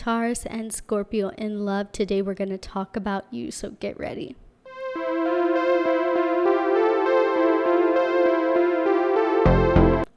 Taurus and Scorpio in love. Today we're going to talk about you, so get ready.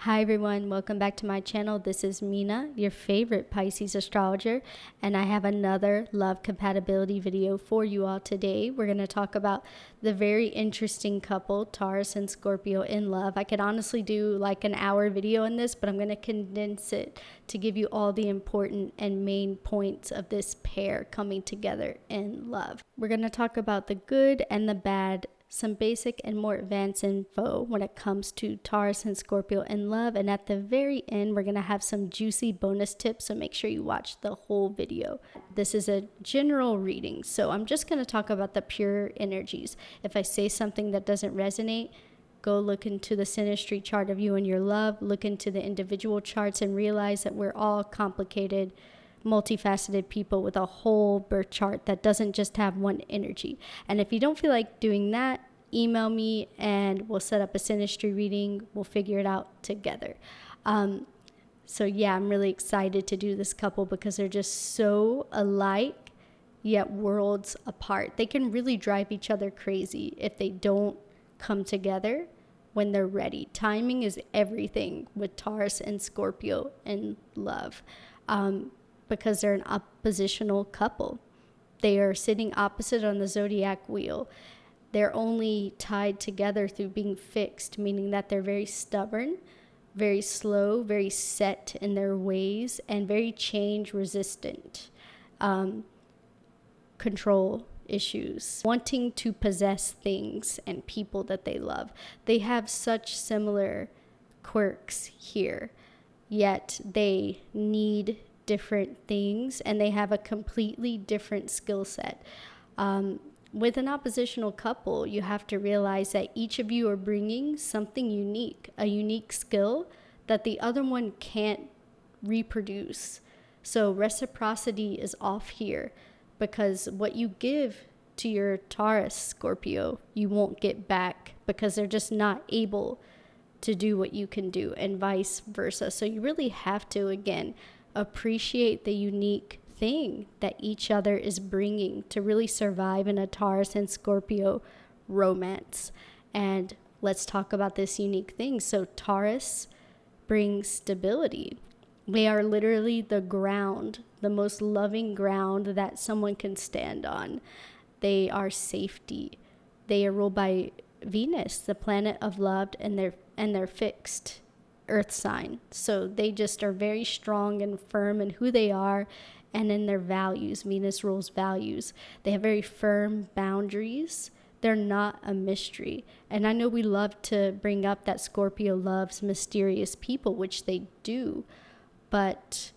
Hi everyone, welcome back to my channel. This is Mina, your favorite Pisces astrologer, and I have another love compatibility video for you all today. We're going to talk about the very interesting couple, Taurus and Scorpio in love. I could honestly do like an hour video on this, but I'm going to condense it to give you all the important and main points of this pair coming together in love. We're going to talk about the good and the bad, some basic and more advanced info when it comes to Taurus and Scorpio in love. And at the very end, we're going to have some juicy bonus tips, so make sure you watch the whole video. This is a general reading, so I'm just going to talk about the pure energies. If I say something that doesn't resonate, go look into the synastry chart of you and your love, look into the individual charts, and realize that we're all complicated, multifaceted people with a whole birth chart that doesn't just have one energy. And if you don't feel like doing that, email me and we'll set up a synastry reading. We'll figure it out together. So yeah, I'm really excited to do this couple because they're just so alike yet worlds apart. They can really drive each other crazy if they don't come together when they're ready. Timing is everything with Taurus and Scorpio in love. Because they're an oppositional couple. They are sitting opposite on the zodiac wheel. They're only tied together through being fixed, meaning that they're very stubborn, very slow, very set in their ways, and very change resistant. Control issues, wanting to possess things and people that they love. They have such similar quirks here, yet they need different things, and they have a completely different skill set. With an oppositional couple, you have to realize that each of you are bringing something unique, a unique skill that the other one can't reproduce. So reciprocity is off here, because what you give to your Taurus Scorpio, you won't get back, because they're just not able to do what you can do, and vice versa. So you really have to, again, appreciate the unique thing that each other is bringing to really survive in a Taurus and Scorpio romance. And let's talk about this unique thing. So Taurus brings stability. They are literally the ground, the most loving ground that someone can stand on. They are safety. They are ruled by Venus, the planet of love, and they're fixed earth sign. So they just are very strong and firm in who they are and in their values. Venus rules values. They have very firm boundaries. They're not a mystery. And I know we love to bring up that Scorpio loves mysterious people, which they do, but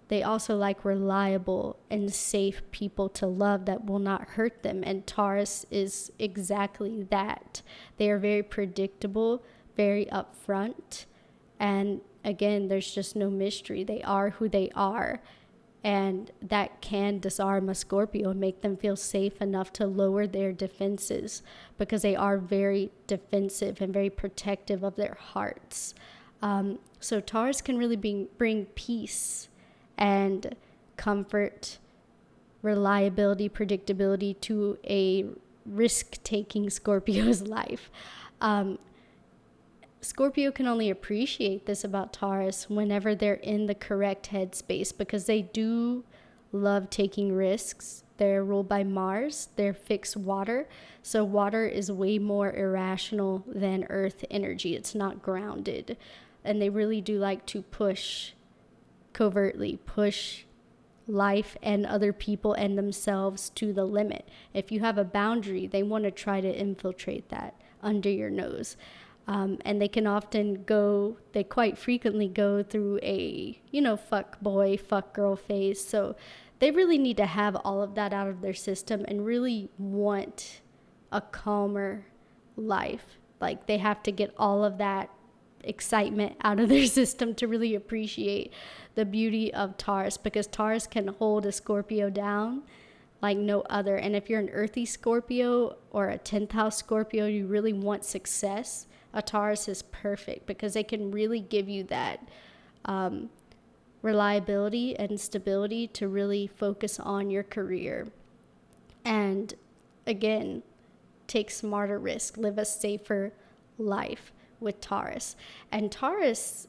they also like reliable and safe people to love that will not hurt them. And Taurus is exactly that. They are very predictable, very upfront. And again, there's just no mystery. They are who they are. And that can disarm a Scorpio and make them feel safe enough to lower their defenses, because they are very defensive and very protective of their hearts. So Taurus can really bring peace and comfort, reliability, predictability to a risk-taking Scorpio's life. Scorpio can only appreciate this about Taurus whenever they're in the correct headspace, because they do love taking risks. They're ruled by Mars. They're fixed water. So water is way more irrational than earth energy. It's not grounded. And they really do like to push covertly, push life and other people and themselves to the limit. If you have a boundary, they want to try to infiltrate that under your nose. And they quite frequently go through a, fuck boy, fuck girl phase. So they really need to have all of that out of their system and really want a calmer life. Like, they have to get all of that excitement out of their system to really appreciate the beauty of Taurus, because Taurus can hold a Scorpio down like no other. And if you're an earthy Scorpio or a 10th house Scorpio, you really want success, a Taurus is perfect, because they can really give you that reliability and stability to really focus on your career. And again, take smarter risk, live a safer life with Taurus. And Taurus,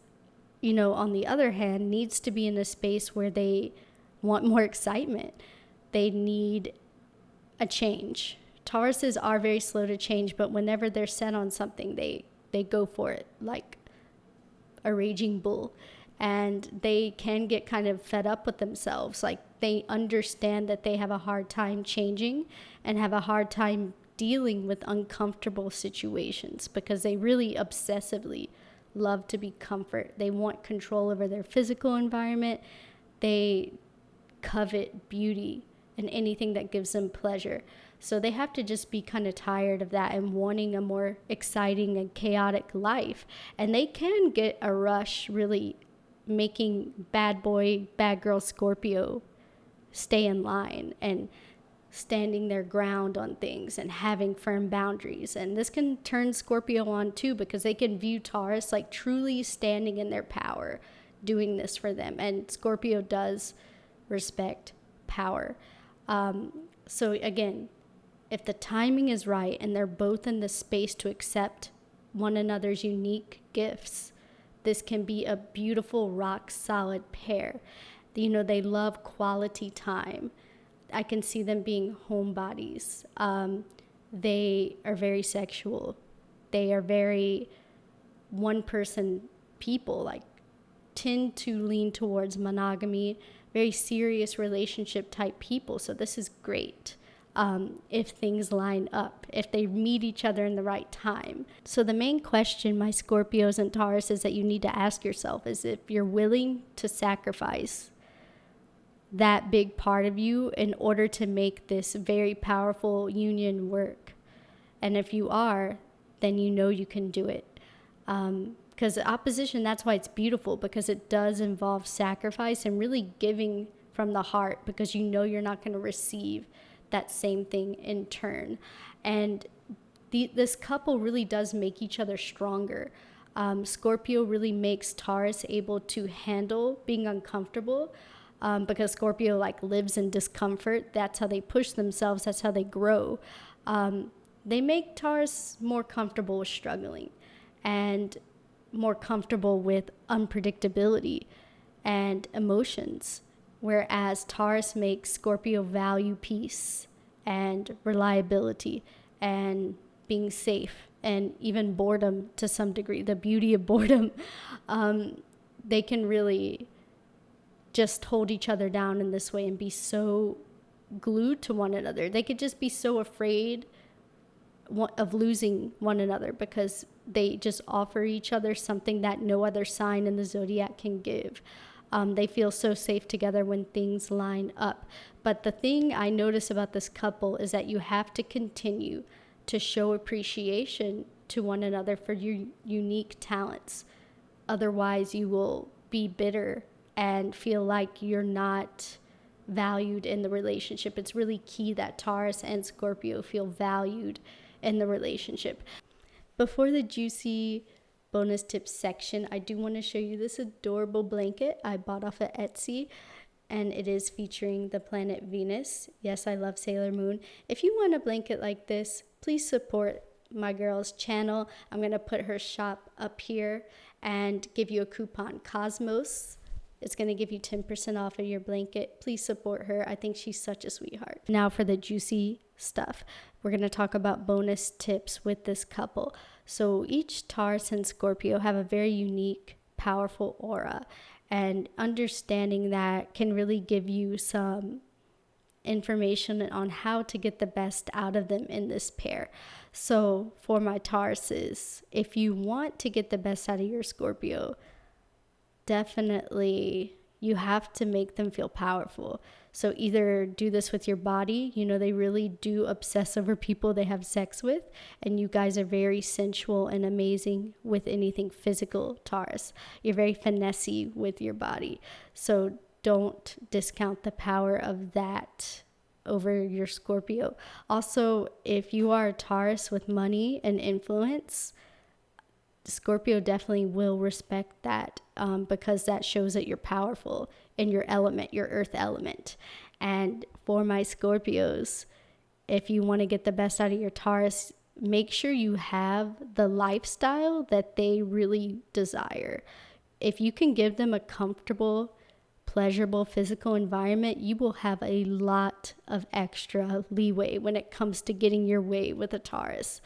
on the other hand, needs to be in a space where they want more excitement. They need a change. Tauruses are very slow to change, but whenever they're set on something, they go for it like a raging bull. And they can get kind of fed up with themselves. Like, they understand that they have a hard time changing and have a hard time dealing with uncomfortable situations because they really obsessively love to be comfort. They want control over their physical environment. They covet beauty and anything that gives them pleasure. So they have to just be kind of tired of that and wanting a more exciting and chaotic life. And they can get a rush really making bad boy, bad girl Scorpio stay in line and standing their ground on things and having firm boundaries. And this can turn Scorpio on too, because they can view Taurus like truly standing in their power, doing this for them. And Scorpio does respect power. So again, if the timing is right and they're both in the space to accept one another's unique gifts, this can be a beautiful, rock solid pair. They love quality time. I can see them being homebodies. They are very sexual. They are very one-person people, like tend to lean towards monogamy, very serious relationship type people. So this is great if things line up, if they meet each other in the right time. So the main question, my Scorpios and Tauruses, that you need to ask yourself is if you're willing to sacrifice that big part of you in order to make this very powerful union work. And if you are, then you can do it. Because opposition, that's why it's beautiful, because it does involve sacrifice and really giving from the heart, because you're not going to receive that same thing in turn. And this couple really does make each other stronger. Scorpio really makes Taurus able to handle being uncomfortable, because Scorpio lives in discomfort. That's how they push themselves. That's how they grow. They make Taurus more comfortable with struggling and more comfortable with unpredictability and emotions, whereas Taurus makes Scorpio value peace and reliability and being safe and even boredom to some degree, the beauty of boredom. They can really just hold each other down in this way and be so glued to one another. They could just be so afraid of losing one another because they just offer each other something that no other sign in the zodiac can give. They feel so safe together when things line up. But the thing I notice about this couple is that you have to continue to show appreciation to one another for your unique talents. Otherwise, you will be bitter and feel like you're not valued in the relationship. It's really key that Taurus and Scorpio feel valued in the relationship. Before the juicy bonus tips section, I do want to show you this adorable blanket I bought off of Etsy, and it is featuring the planet Venus. Yes, I love Sailor Moon. If you want a blanket like this, please support my girl's channel. I'm going to put her shop up here and give you a coupon, Cosmos. It's going to give you 10% off of your blanket. Please support her. I think she's such a sweetheart. Now for the juicy stuff. We're going to talk about bonus tips with this couple. So each Taurus and Scorpio have a very unique, powerful aura. And understanding that can really give you some information on how to get the best out of them in this pair. So for my Tauruses, if you want to get the best out of your Scorpio, definitely you have to make them feel powerful. So either do this with your body. They really do obsess over people they have sex with, and you guys are very sensual and amazing with anything physical, Taurus. You're very finessey with your body. So don't discount the power of that over your Scorpio. Also, if you are a Taurus with money and influence, Scorpio definitely will respect that, because that shows that you're powerful in your element, your earth element. And for my Scorpios, if you want to get the best out of your Taurus, make sure you have the lifestyle that they really desire. If you can give them a comfortable, pleasurable physical environment, you will have a lot of extra leeway when it comes to getting your way with a Taurus.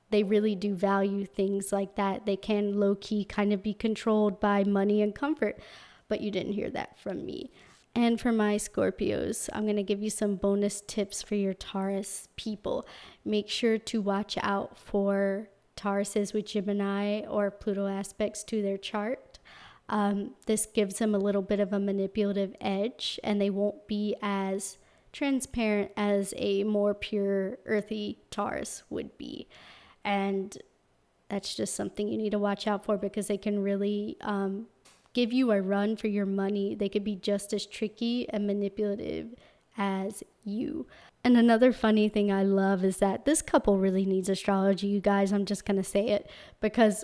They really do value things like that. They can low-key kind of be controlled by money and comfort, but you didn't hear that from me. And for my Scorpios, I'm going to give you some bonus tips for your Taurus people. Make sure to watch out for Tauruses with Gemini or Pluto aspects to their chart. This gives them a little bit of a manipulative edge, and they won't be as transparent as a more pure earthy Taurus would be. And that's just something you need to watch out for, because they can really give you a run for your money. They could be just as tricky and manipulative as you. And another funny thing I love is that this couple really needs astrology, you guys. I'm just going to say it, because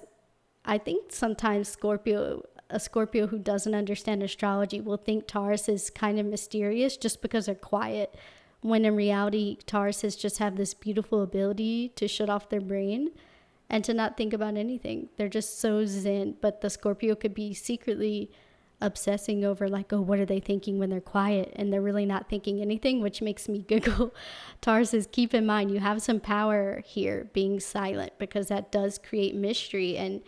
I think sometimes a Scorpio who doesn't understand astrology will think Taurus is kind of mysterious just because they're quiet, when in reality, Tauruses just have this beautiful ability to shut off their brain and to not think about anything. They're just so zen. But the Scorpio could be secretly obsessing over, like, oh, what are they thinking when they're quiet? And they're really not thinking anything, which makes me giggle. Tauruses, keep in mind, you have some power here being silent, because that does create mystery, and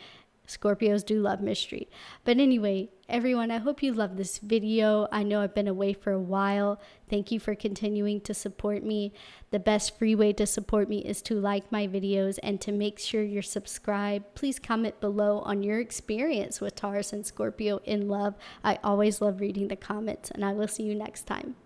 Scorpios do love mystery. But anyway, everyone, I hope you love this video. I know I've been away for a while. Thank you for continuing to support me. The best free way to support me is to like my videos and to make sure you're subscribed. Please comment below on your experience with Taurus and Scorpio in love. I always love reading the comments, and I will see you next time. Bye.